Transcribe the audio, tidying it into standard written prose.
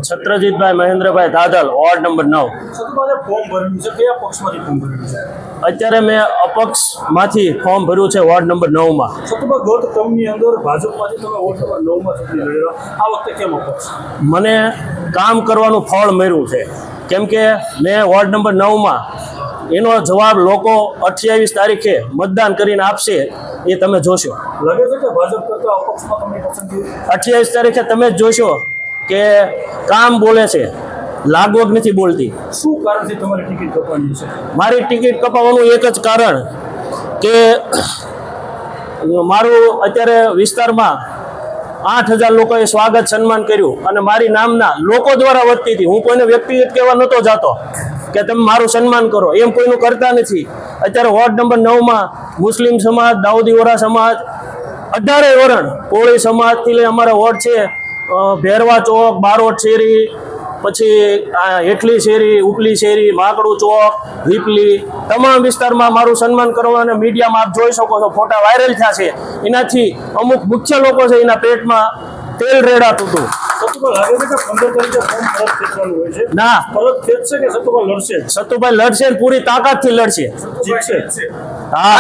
છત્રજીતભાઈ મહેન્દ્રભાઈ દાદલ, ward number 9. Form ભર્યું છે, કયા પક્ષમાંથી ફોર્મ ભર્યું છે? અત્યારે મેં અપક્ષમાંથી ફોર્મ ભર્યું છે વોર્ડ નંબર 9માં. સતુભા, ગત ટર્મની અંદર ભાજપમાંથી તમે વોર્ડ નંબર 9માં ચૂંટણી લડ્યા, આ વખતે કેમ અપક્ષ? મને કામ કરવાનું ફળ મળ્યું છે, કેમ કે મેં વોર્ડ નંબર 9માં એનો જવાબ લોકો 28 તારીખે મતદાન કરીને આપશે, એ તમે જોશો. લાગે છે કે ભાજપ કરતા અપક્ષમાં તમને પસંદગી? 28 તારીખે તમે જ જોશો કે કામ બોલે છે, લાગવગ નથી બોલતી. શું કારણથી તમારી ટિકિટ કપાવાની છે? મારી ટિકિટ કપાવવાનું એક જ કારણ કે મારું અત્યારે વિસ્તારમાં 8,000 લોકોએ સ્વાગત સન્માન કર્યું અને મારી નામના લોકો દ્વારા વધતી હતી. હું કોઈને વ્યક્તિગત કહેવા નહોતો જાતો કે તમે મારું સન્માન કરો, એમ કોઈનું કરતા નથી. અત્યારે વોર્ડ નંબર 9માં મુસ્લિમ સમાજ, દાઉદી વોરા સમાજ, 18 વરણ કોળી સમાજથી લઈ અમારા વોર્ડ છે, ભેરવા ચોક, બારોટ શેરી, પછી હેઠલી શેરી, ઉપલી શેરી, માકડું ચોક, વિપલી, તમામ વિસ્તારમાં મારું સન્માન કરવા અને મીડિયામાં આપ જોઈ શકો છો, ફોટા વાયરલ થયા છે. એનાથી અમુક મુખ્ય લોકો છે એના પેટમાં તેલ રેડાતું હતું. સતુભા, લાગે છે કે 15 તારીખે ફોર્મ પરત ખેંચવાનું હોય છે? ના, પરત ખેંચશે કે સતુભા લડશે? સતુભાઈ લડશે ને પૂરી તાકાતથી લડશે. જીતશે? હા.